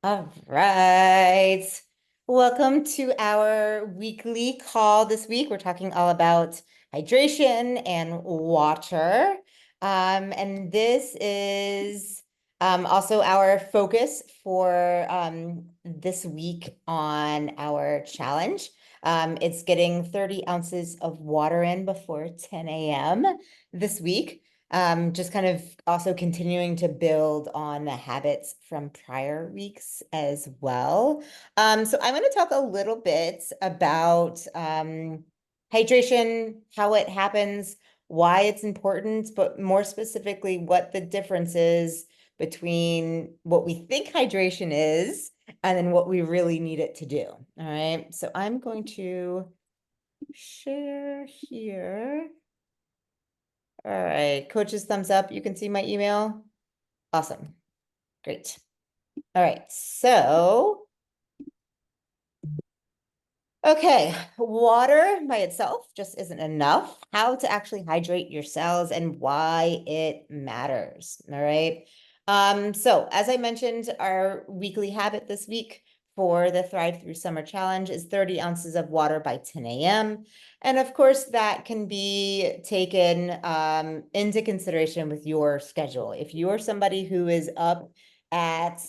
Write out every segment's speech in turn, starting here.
All right. Welcome to our weekly call this week. We're talking all about hydration and water. And this is also our focus for this week on our challenge. It's getting 30 ounces of water in before 10 a.m. this week. Just kind of also continuing to build on the habits from prior weeks as well. So I'm going to talk a little bit about hydration, how it happens, why it's important, but more specifically, what the difference is between what we think hydration is and then what we really need it to do. All right. So I'm going to share here. All right, coach's thumbs up. You can see my email. Awesome. Great. All right, so, okay, water by itself just isn't enough. How to actually hydrate your cells and why it matters. All right. So as I mentioned, our weekly habit this week for the Thrive Through Summer Challenge is 30 ounces of water by 10 a.m. And of course, that can be taken into consideration with your schedule. If you're somebody who is up at,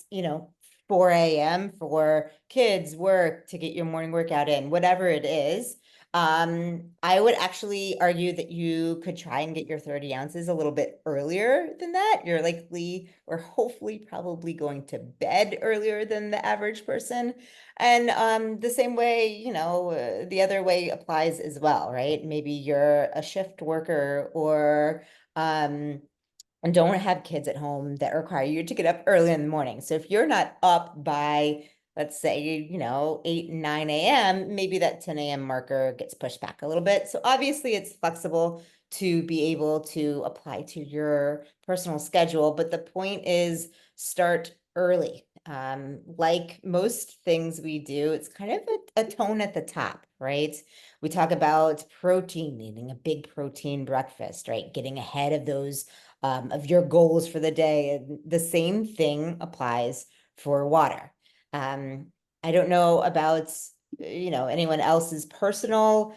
4 a.m. for kids, work, to get your morning workout in, whatever it is, I would actually argue that you could try and get your 30 ounces a little bit earlier than that. You're likely or hopefully probably going to bed earlier than the average person. And the same way, the other way applies as well, right? Maybe you're a shift worker or and don't have kids at home that require you to get up early in the morning. So if you're not up by, let's say, 8, 9 a.m., maybe that 10 a.m. marker gets pushed back a little bit. So obviously it's flexible to be able to apply to your personal schedule. But the point is start early. Like most things we do, it's kind of a tone at the top, right? We talk about protein, eating a big protein breakfast, right? Getting ahead of your goals for the day. And the same thing applies for water. Um, I don't know about, anyone else's personal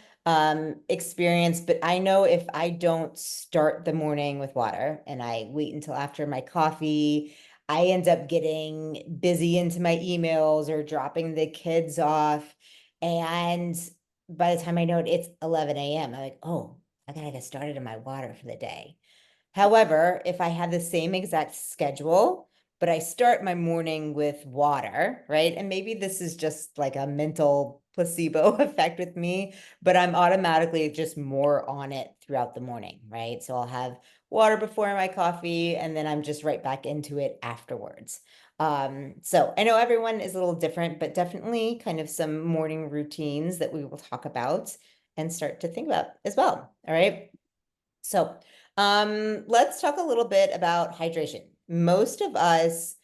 experience, but I know if I don't start the morning with water and I wait until after my coffee, I end up getting busy into my emails or dropping the kids off. And by the time I know it, it's 11 a.m. I'm like, oh, I gotta get started on my water for the day. However, if I have the same exact schedule, but I start my morning with water, right? And maybe this is just like a mental placebo effect with me, but I'm automatically just more on it throughout the morning, right? So I'll have water before my coffee, and then I'm just right back into it afterwards. So I know everyone is a little different, but definitely kind of some morning routines that we will talk about and start to think about as well. All right. So, let's talk a little bit about hydration. Most of us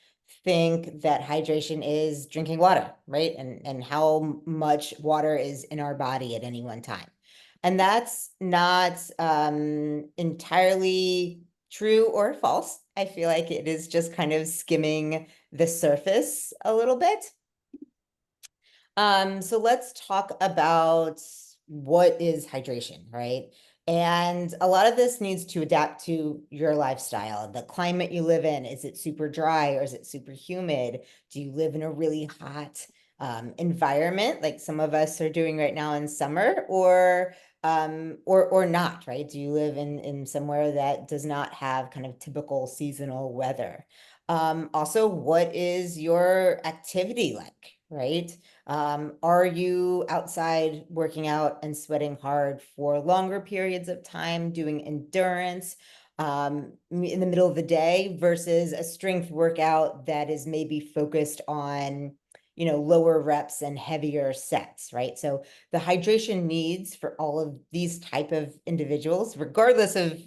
think that hydration is drinking water, right? And how much water is in our body at any one time. And that's not entirely true or false. I feel like it is just kind of skimming the surface a little bit. So let's talk about what is hydration, right? And a lot of this needs to adapt to your lifestyle, the climate you live in. Is it super dry or is it super humid? Do you live in a really hot environment like some of us are doing right now in summer, or not, right? Do you live in somewhere that does not have kind of typical seasonal weather? Also, what is your activity like, right? Are you outside working out and sweating hard for longer periods of time, doing endurance in the middle of the day versus a strength workout that is maybe focused on, lower reps and heavier sets, right? So the hydration needs for all of these type of individuals, regardless of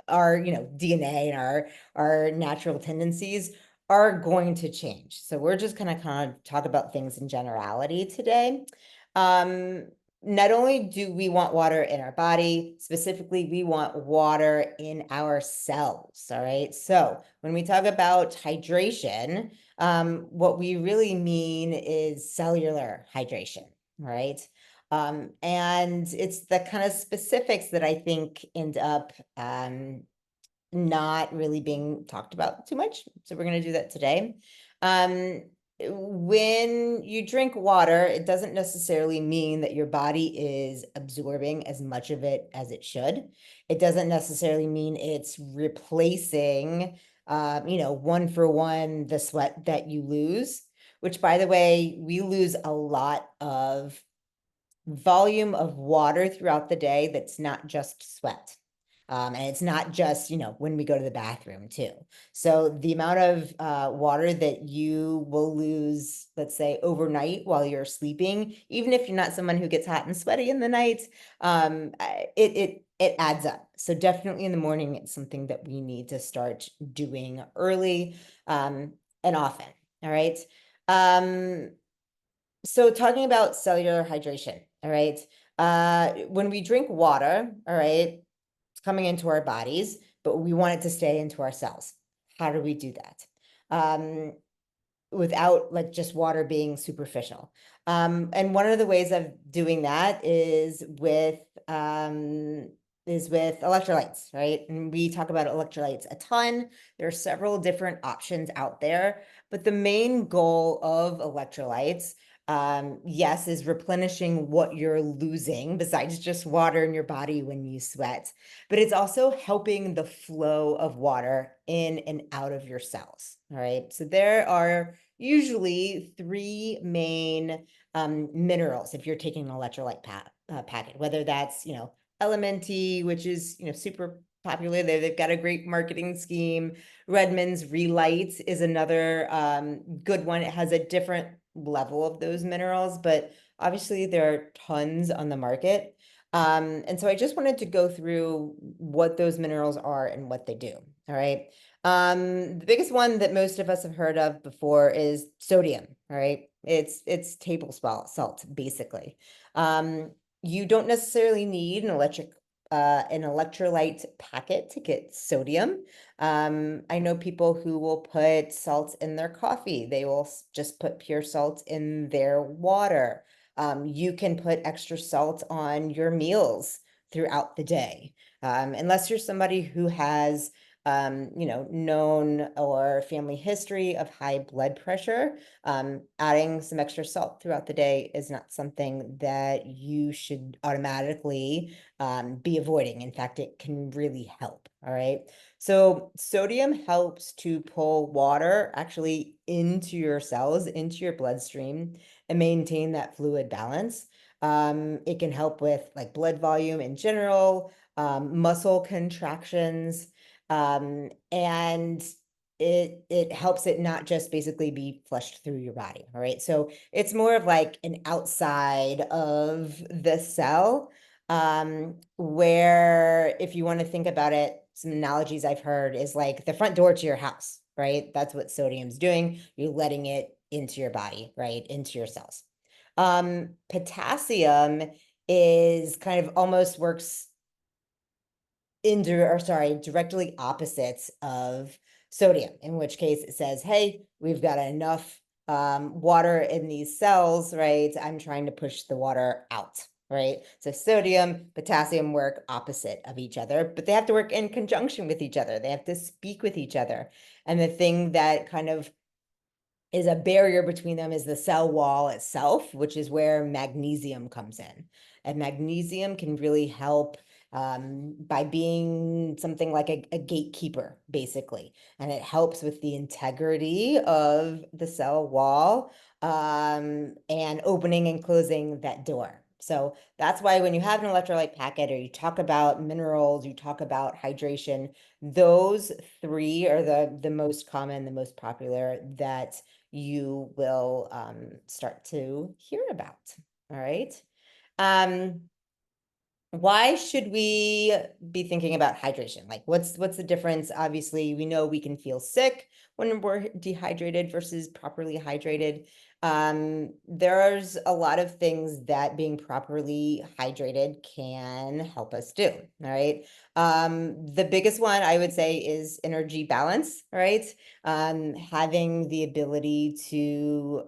our, DNA and our natural tendencies, are going to change. So we're just gonna kind of talk about things in generality today. Um, not only do we want water in our body, specifically, we want water in our cells. All right. So when we talk about hydration, what we really mean is cellular hydration. All right. And it's the kind of specifics that I think end up not really being talked about too much. So we're going to do that today. When you drink water, it doesn't necessarily mean that your body is absorbing as much of it as it should. It doesn't necessarily mean it's replacing, one for one, the sweat that you lose, which, by the way, we lose a lot of volume of water throughout the day that's not just sweat. And it's not just, when we go to the bathroom too. So the amount of water that you will lose, let's say overnight while you're sleeping, even if you're not someone who gets hot and sweaty in the night, it adds up. So definitely in the morning, it's something that we need to start doing early and often. All right. So talking about cellular hydration, all right. When we drink water, all right, it's coming into our bodies, but we want it to stay into our cells. How do we do that? Without like just water being superficial. And one of the ways of doing that is with electrolytes, right? And we talk about electrolytes a ton. There are several different options out there, but the main goal of electrolytes, yes, is replenishing what you're losing besides just water in your body when you sweat, but it's also helping the flow of water in and out of your cells. All right. So there are usually three main minerals if you're taking an electrolyte packet, whether that's, Elementi, which is, super popular. They've got a great marketing scheme. Redmond's Relight is another good one. It has a different level of those minerals, but obviously there are tons on the market. And so I just wanted to go through what those minerals are and what they do. All right. The biggest one that most of us have heard of before is sodium. All right. It's table salt, basically. You don't necessarily need an electrolyte packet to get sodium. I know people who will put salt in their coffee. They will just put pure salt in their water. You can put extra salt on your meals throughout the day. Unless you're somebody who has, known or family history of high blood pressure, adding some extra salt throughout the day is not something that you should automatically be avoiding. In fact, it can really help. All right. So sodium helps to pull water actually into your cells, into your bloodstream, and maintain that fluid balance. It can help with like blood volume in general, muscle contractions, and it helps it not just basically be flushed through your body. All right. So it's more of like an outside of the cell, where if you want to think about it, some analogies I've heard is like the front door to your house, right? That's what sodium's doing. You're letting it into your body, right? Into your cells. Potassium is kind of almost works directly opposites of sodium, in which case it says, hey, we've got enough water in these cells, right? I'm trying to push the water out, right? So sodium, potassium work opposite of each other, but they have to work in conjunction with each other. They have to speak with each other. And the thing that kind of is a barrier between them is the cell wall itself, which is where magnesium comes in. And magnesium can really help by being something like a gatekeeper, basically. And it helps with the integrity of the cell wall and opening and closing that door. So that's why when you have an electrolyte packet or you talk about minerals, you talk about hydration, those three are the most common, the most popular that you will start to hear about. All right. Why should we be thinking about hydration? Like what's the difference? Obviously, we know we can feel sick when we're dehydrated versus properly hydrated. There's a lot of things that being properly hydrated can help us do, all right? The biggest one I would say is energy balance, right? Having the ability to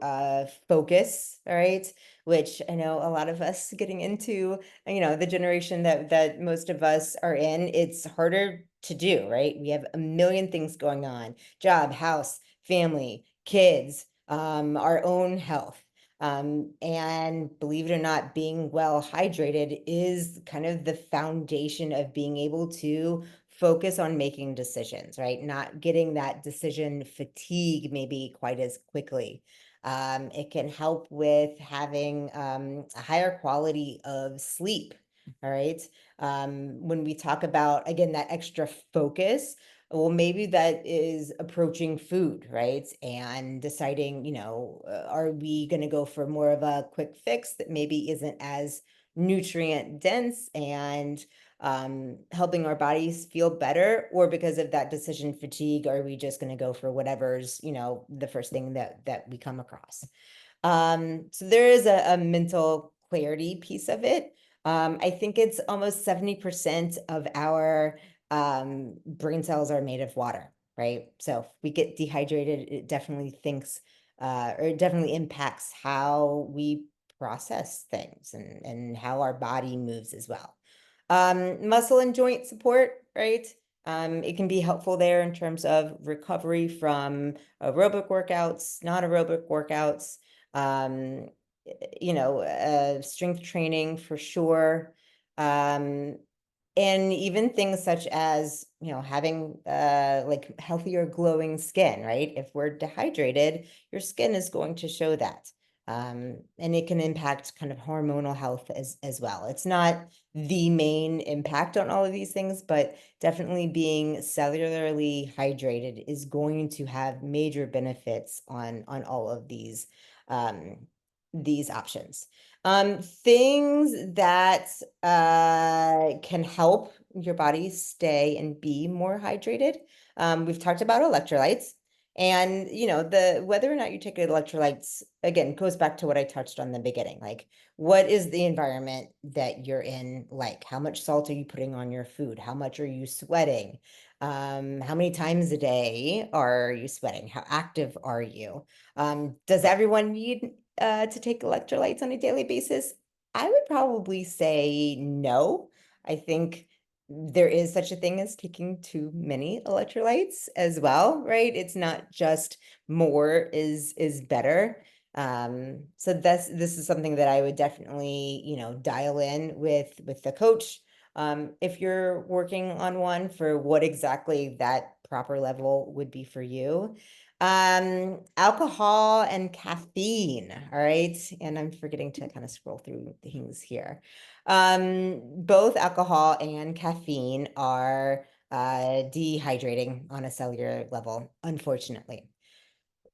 focus, all right? Which I know a lot of us getting into, the generation that most of us are in, it's harder to do, right? We have a million things going on, job, house, family, kids, our own health. And believe it or not, being well hydrated is kind of the foundation of being able to focus on making decisions, right? Not getting that decision fatigue maybe quite as quickly. It can help with having a higher quality of sleep, all right? When we talk about, again, that extra focus, well, maybe that is approaching food, right? And deciding, are we going to go for more of a quick fix that maybe isn't as nutrient dense and helping our bodies feel better, or because of that decision fatigue, are we just going to go for whatever's, the first thing that we come across? So there is a mental clarity piece of it. I think it's almost 70% of our brain cells are made of water, right? So if we get dehydrated, it definitely or it definitely impacts how we process things and how our body moves as well. Muscle and joint support, right? It can be helpful there in terms of recovery from aerobic workouts, non-aerobic workouts, um, strength training for sure. And even things such as, having like healthier glowing skin, right? If we're dehydrated, your skin is going to show that. And it can impact kind of hormonal health as well. It's not the main impact on all of these things, but definitely being cellularly hydrated is going to have major benefits on all of these options. Things that can help your body stay and be more hydrated. We've talked about electrolytes. And the whether or not you take electrolytes, again, goes back to what I touched on in the beginning. Like, what is the environment that you're in like? How much salt are you putting on your food? How much are you sweating? How many times a day are you sweating? How active are you? Does everyone need to take electrolytes on a daily basis? I would probably say no. I think there is such a thing as taking too many electrolytes as well, right? It's not just more is better. So this is something that I would definitely, dial in with the coach. If you're working on one, for what exactly that proper level would be for you. Alcohol and caffeine, all right? And I'm forgetting to kind of scroll through things here. Both alcohol and caffeine are dehydrating on a cellular level, unfortunately.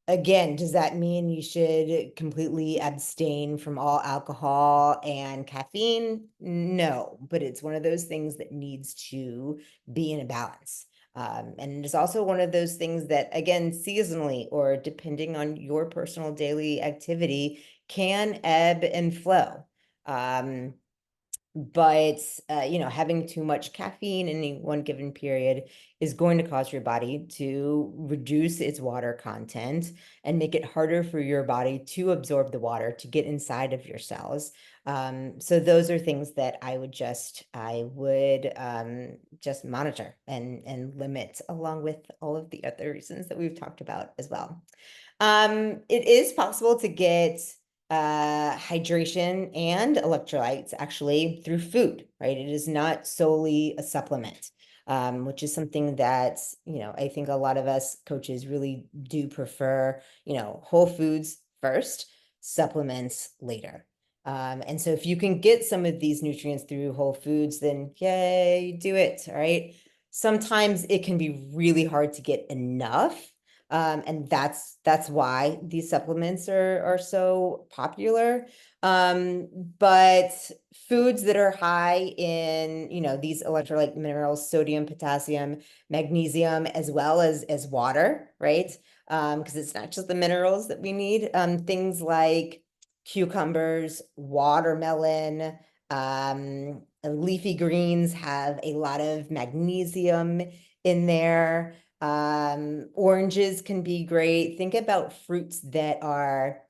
Again, does that mean you should completely abstain from all alcohol and caffeine? No, but it's one of those things that needs to be in a balance. And it's also one of those things that, again, seasonally or depending on your personal daily activity, can ebb and flow. But having too much caffeine in any one given period is going to cause your body to reduce its water content and make it harder for your body to absorb the water to get inside of your cells. So those are things that I would just monitor and limit, along with all of the other reasons that we've talked about as well. It is possible to get hydration and electrolytes actually through food, right? It is not solely a supplement, which is something that, I think a lot of us coaches really do prefer, whole foods first, supplements later. And so if you can get some of these nutrients through whole foods, then yay, do it, all right? Sometimes it can be really hard to get enough. And that's why these supplements are so popular. But foods that are high in, these electrolyte minerals, sodium, potassium, magnesium, as well as water, right? Because it's not just the minerals that we need. Things like cucumbers, watermelon, leafy greens have a lot of magnesium in there. Oranges can be great. Think about fruits that are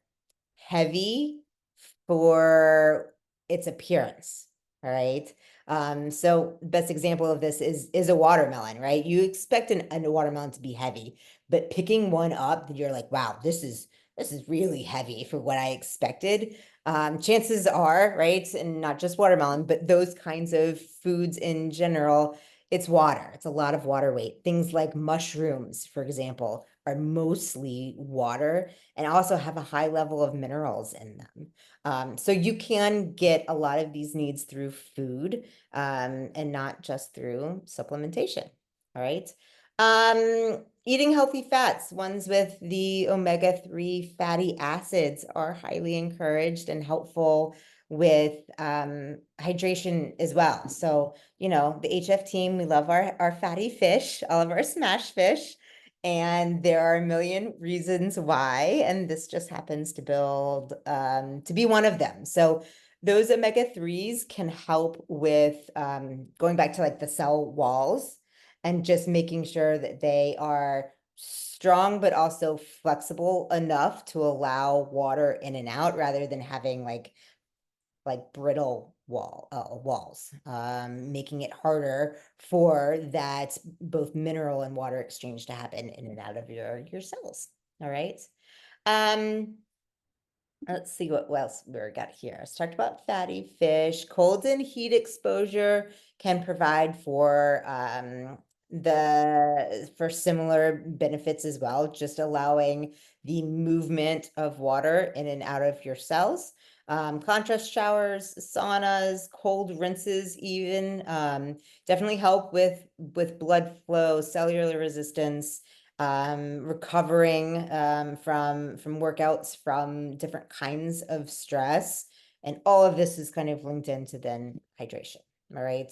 heavy for its appearance. All right. So best example of this is a watermelon, right? You expect a watermelon to be heavy, but picking one up that you're like, wow, this is really heavy for what I expected. Chances are, right, and not just watermelon, but those kinds of foods in general, it's water. It's a lot of water weight. Things like mushrooms, for example, are mostly water and also have a high level of minerals in them. So you can get a lot of these needs through food, and not just through supplementation. All right. Eating healthy fats, ones with the omega-3 fatty acids, are highly encouraged and helpful with hydration as well. So, the HF team, we love our fatty fish, all of our smash fish. And there are a million reasons why, and this just happens to be one of them. So those omega-3s can help with going back to like the cell walls and just making sure that they are strong, but also flexible enough to allow water in and out rather than having like brittle walls, making it harder for that both mineral and water exchange to happen in and out of your cells. All right. Um, Let's see what else we got here. I talked about fatty fish. Cold and heat exposure can provide for similar benefits as well, just allowing the movement of water in and out of your cells. Contrast showers, saunas, cold rinses even definitely help with blood flow, cellular resistance, recovering from workouts, from different kinds of stress. And all of this is kind of linked into then hydration. All right.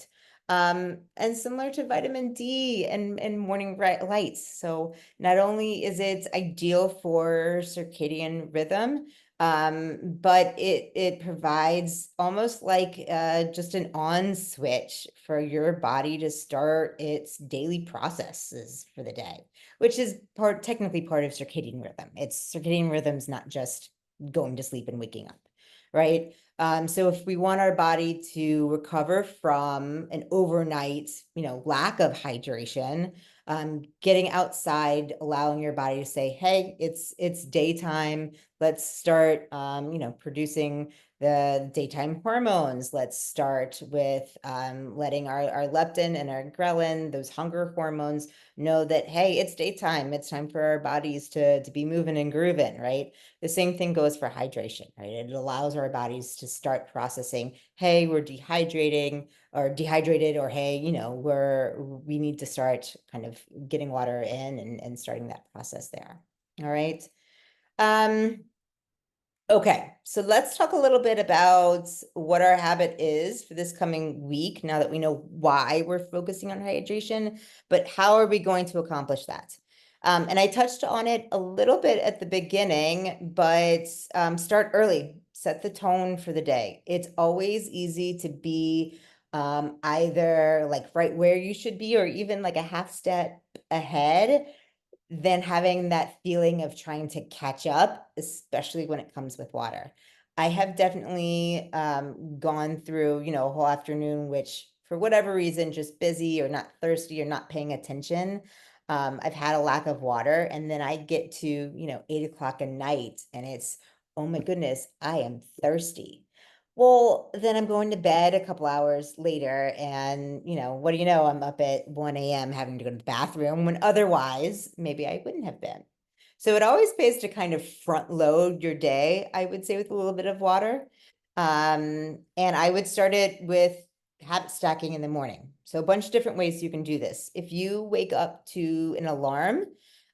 And similar to vitamin D and morning lights. So not only is it ideal for circadian rhythm, but it provides almost like just an on switch for your body to start its daily processes for the day, which is technically part of circadian rhythm. It's circadian rhythm's not just going to sleep and waking up, right? So if we want our body to recover from an overnight, lack of hydration, getting outside, allowing your body to say, hey, it's daytime. Let's start, producing the daytime hormones. Let's start with letting our leptin and our ghrelin, those hunger hormones, know that, hey, it's daytime. It's time for our bodies to be moving and grooving, right? The same thing goes for hydration, right? It allows our bodies to start processing, hey, we're dehydrating or dehydrated, or hey, we need to start kind of getting water in and starting that process there. All right. Okay, so let's talk a little bit about what our habit is for this coming week, now that we know why we're focusing on hydration, but how are we going to accomplish that? And I touched on it a little bit at the beginning, but start early, set the tone for the day. It's always easy to be either like right where you should be or even like a half step ahead, than having that feeling of trying to catch up, especially when it comes with water. I have definitely gone through, a whole afternoon, which for whatever reason, just busy or not thirsty or not paying attention. I've had a lack of water, and then I get to, 8 o'clock at night and it's, oh my goodness, I am thirsty. Well, then I'm going to bed a couple hours later, and what do you know? I'm up at 1 a.m. having to go to the bathroom when otherwise maybe I wouldn't have been. So it always pays to kind of front load your day, I would say, with a little bit of water. And I would start it with habit stacking in the morning. So a bunch of different ways you can do this. If you wake up to an alarm,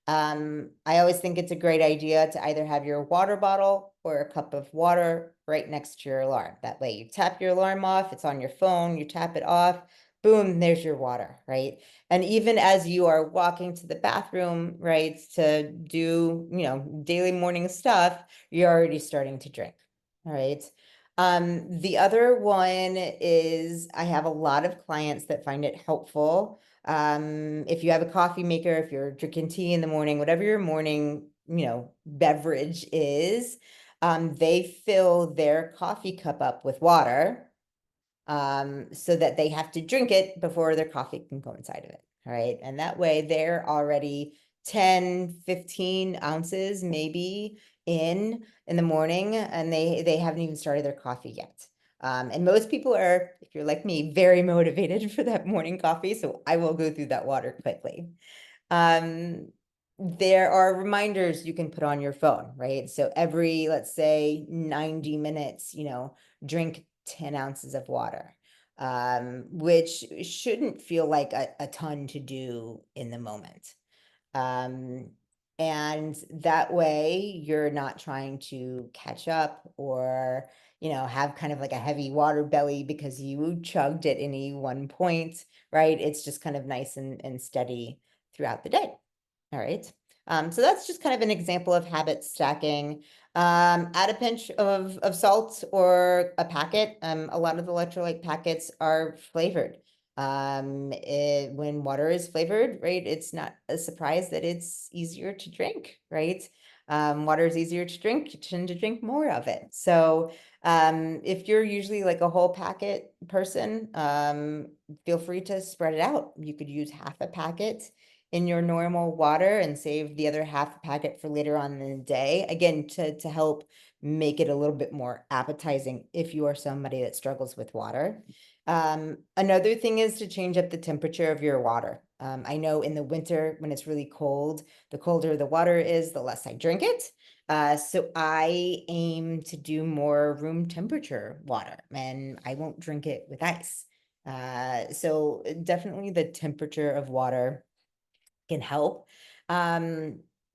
I always think it's a great idea to either have your water bottle or a cup of water right next to your alarm. That way you tap your alarm off, it's on your phone, you tap it off, boom, there's your water, right? And even as you are walking to the bathroom, right, to do, daily morning stuff, you're already starting to drink, all right? The other one is I have a lot of clients that find it helpful. If you have a coffee maker, if you're drinking tea in the morning, whatever your morning, beverage is, they fill their coffee cup up with water, so that they have to drink it before their coffee can go inside of it. All right. And that way they're already 10, 15 ounces maybe in the morning, and they haven't even started their coffee yet. And most people are, if you're like me, very motivated for that morning coffee. So I will go through that water quickly. There are reminders you can put on your phone, right? So every, let's say 90 minutes, drink 10 ounces of water, which shouldn't feel like a ton to do in the moment. And that way you're not trying to catch up or, have kind of like a heavy water belly because you chugged at any one point, right? It's just kind of nice and steady throughout the day. All right. So that's just kind of an example of habit stacking. Add a pinch of salt or a packet. A lot of the electrolyte packets are flavored. When water is flavored, right, it's not a surprise that it's easier to drink, right? Water is easier to drink, you tend to drink more of it. So if you're usually like a whole packet person, feel free to spread it out. You could use half a packet in your normal water and save the other half a packet for later on in the day. Again, to help make it a little bit more appetizing if you are somebody that struggles with water. Another thing is to change up the temperature of your water. I know in the winter when it's really cold, the colder the water is, the less I drink it. So I aim to do more room temperature water, and I won't drink it with ice. So definitely the temperature of water can help.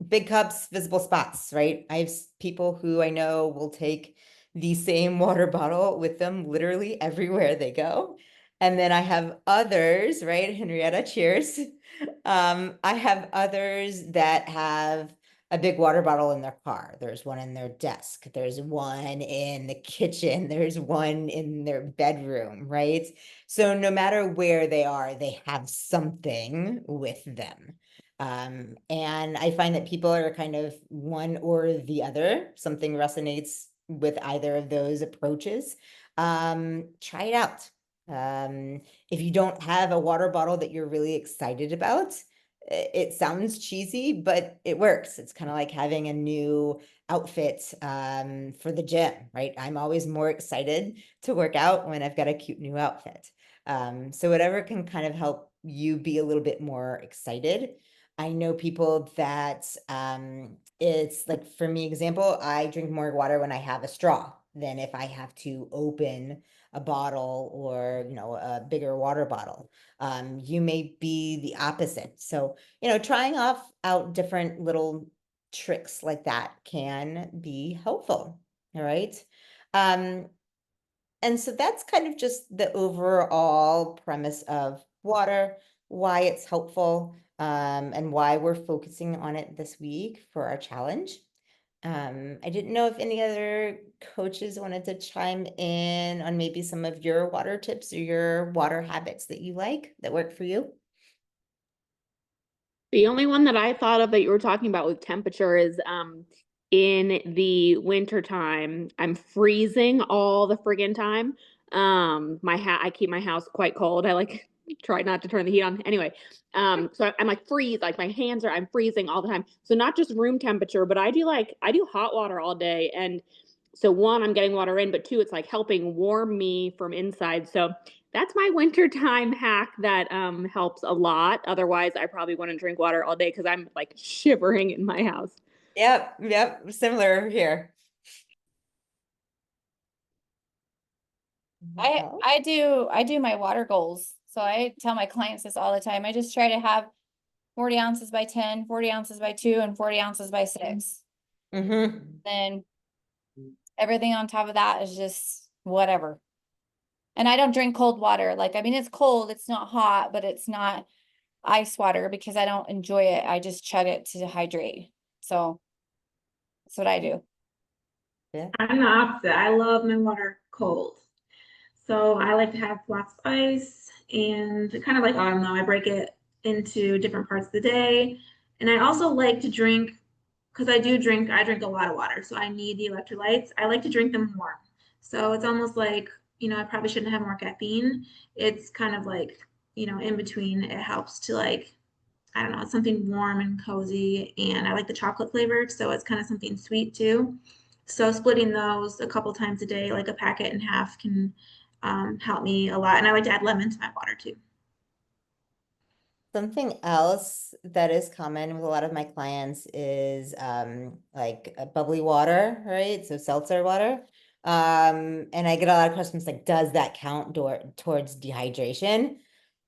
Big cups, visible spots, right? I have people who I know will take the same water bottle with them literally everywhere they go. And then I have others, right? Henrietta, cheers. I have others that have a big water bottle in their car. There's one in their desk. There's one in the kitchen. There's one in their bedroom, right? So no matter where they are, they have something with them. And I find that people are kind of one or the other. Something resonates with either of those approaches. Try it out. If you don't have a water bottle that you're really excited about, it sounds cheesy, but it works. It's kind of like having a new outfit for the gym, right? I'm always more excited to work out when I've got a cute new outfit. So whatever can kind of help you be a little bit more excited. I know people that it's like, for me, example, I drink more water when I have a straw than if I have to open a bottle or, a bigger water bottle. You may be the opposite. So, trying out different little tricks like that can be helpful. All right. Um, and so that's kind of just the overall premise of water, why it's helpful, and why we're focusing on it this week for our challenge. I didn't know if any other coaches wanted to chime in on maybe some of your water tips or your water habits that you like that work for you. The only one that I thought of that you were talking about with temperature is in the winter time, I'm freezing all the friggin' time. I keep my house quite cold. I like try not to turn the heat on. Anyway, so I'm like freeze, like I'm freezing all the time. So not just room temperature, but I do hot water all day. And so one, I'm getting water in, but two, it's like helping warm me from inside. So that's my wintertime hack that helps a lot. Otherwise, I probably wouldn't drink water all day because I'm like shivering in my house. Yep, similar here. I do my water goals. So I tell my clients this all the time. I just try to have 40 ounces by 10, 40 ounces by 2, and 40 ounces by 6. Mm-hmm. Then everything on top of that is just whatever. And I don't drink cold water. Like, I mean, it's cold, it's not hot, but it's not ice water because I don't enjoy it. I just chug it to hydrate. So that's what I do. Yeah. I'm the opposite. I love my water cold. So I like to have lots of ice and kind of like autumn though, I break it into different parts of the day. And I also like to drink, because I drink a lot of water, so I need the electrolytes. I like to drink them warm. So it's almost like, I probably shouldn't have more caffeine. It's kind of like, in between. It helps to like, I don't know, it's something warm and cozy. And I like the chocolate flavored, so it's kind of something sweet too. So splitting those a couple times a day, like a packet in half, can help me a lot. And I like to add lemon to my water too. Something else that is common with a lot of my clients is like bubbly water, right? So seltzer water. And I get a lot of questions like, does that count towards dehydration?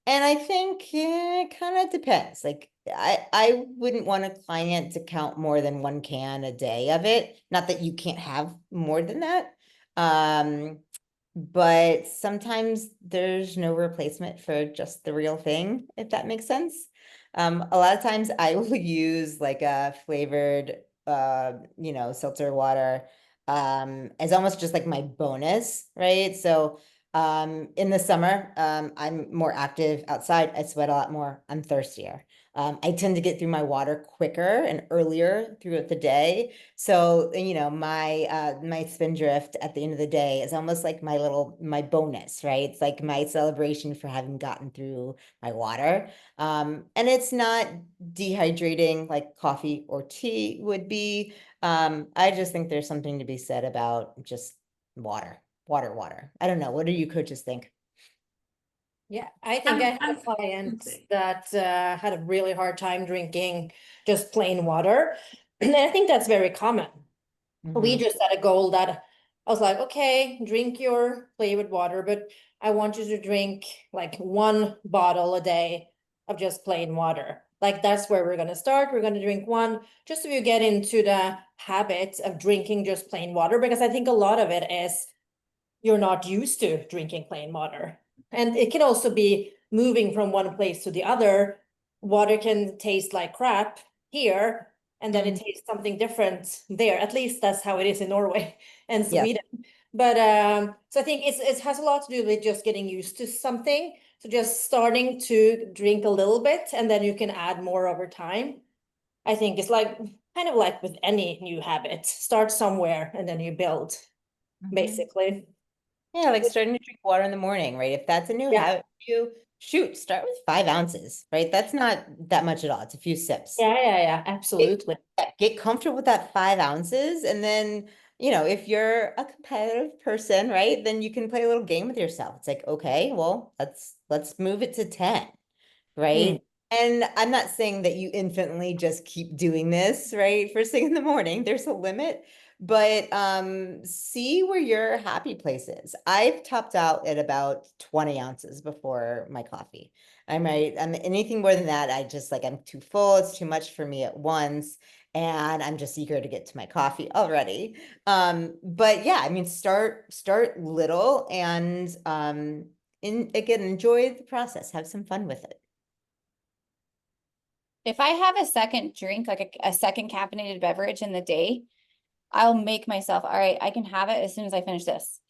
And I think yeah, it kind of depends. Like I wouldn't want a client to count more than 1 can a day of it. Not that you can't have more than that. Um, but sometimes there's no replacement for just the real thing, if that makes sense. A lot of times I will use like a flavored, seltzer water, as almost just like my bonus, right? So, in the summer, I'm more active outside. I sweat a lot more. I'm thirstier. I tend to get through my water quicker and earlier throughout the day. So, my spindrift at the end of the day is almost like my bonus, right? It's like my celebration for having gotten through my water. And it's not dehydrating like coffee or tea would be. I just think there's something to be said about just water, water, water. I don't know. What do you coaches think? Yeah, I think I had I'm a client okay. that had a really hard time drinking just plain water. And I think that's very common. We Mhm. just set a goal that I was like, okay, drink your flavored water, but I want you to drink like 1 bottle a day of just plain water. Like that's where we're gonna start. We're gonna drink one, just so you get into the habit of drinking just plain water, because I think a lot of it is you're not used to drinking plain water. And it can also be moving from one place to the other. Water can taste like crap here, and then it Mhm. tastes something different there. At least that's how it is in Norway and Yes. Sweden. But so I think it has a lot to do with just getting used to something. So just starting to drink a little bit, and then you can add more over time. I think it's like kind of like with any new habit. Start somewhere and then you build, Mhm. basically. Yeah, like starting to drink water in the morning, right? If that's a new Yeah, habit for you, shoot, start with 5 ounces, right? That's not that much at all. It's a few sips. yeah, Get, absolutely. get comfortable with that 5 ounces. And then, if you're a competitive person, right, then you can play a little game with yourself. It's like, okay, well, let's move it to 10, Mm. right? And I'm not saying that you infinitely just keep doing this, right? First thing in the morning, there's a limit, but see where your happy place is. I've topped out at about 20 ounces before my coffee. I'm anything more than that, I just like I'm too full, it's too much for me at once. And I'm just eager to get to my coffee already. But yeah, I mean, start little and again, enjoy the process, have some fun with it. If I have a second drink, like a second caffeinated beverage in the day, I'll make myself, all right, I can have it as soon as I finish this.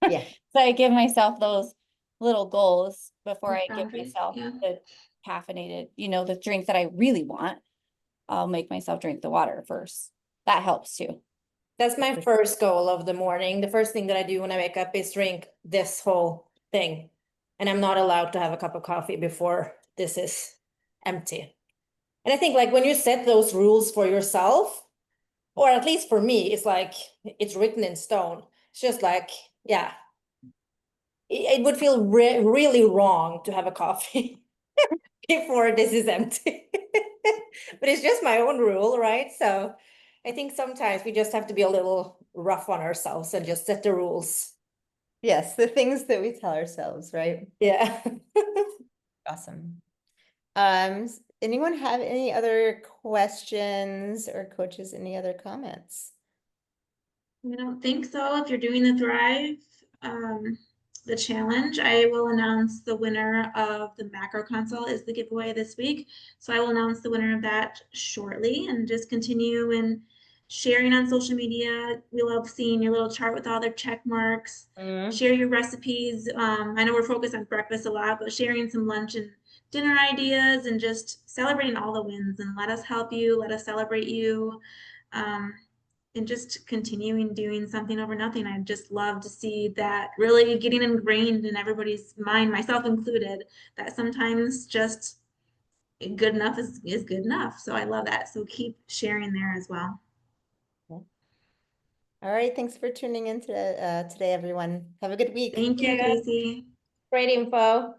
Yeah. So I give myself those little goals before I give Boundaries. myself Yeah. the caffeinated, the drink that I really want. I'll make myself drink the water first. That helps too. That's my first goal of the morning. The first thing that I do when I wake up is drink this whole thing. And I'm not allowed to have a cup of coffee before this is empty. And I think like when you set those rules for yourself, or at least for me, it's like it's written in stone. It's just like, yeah, it would feel really wrong to have a coffee before this is empty. But it's just my own rule, right? So I think sometimes we just have to be a little rough on ourselves and just set the rules. Yes, the things that we tell ourselves, right? Yeah. Awesome. anyone have any other questions, or coaches, any other comments? I don't think so. If you're doing the Thrive, the challenge, I will announce the winner of the macro consult is the giveaway this week. So I will announce the winner of that shortly, and just continue and sharing on social media. We love seeing your little chart with all their check marks. Share your recipes. I know we're focused on breakfast a lot, but sharing some lunch and dinner ideas, and just celebrating all the wins, and let us help you, let us celebrate you. And just continuing doing something over nothing. I'd just love to see that really getting ingrained in everybody's mind, myself included, that sometimes just good enough is good enough. So I love that. So keep sharing there as well. All right, thanks for tuning in today, everyone. Have a good week. Thank you, Yeah. Kacey. Great info.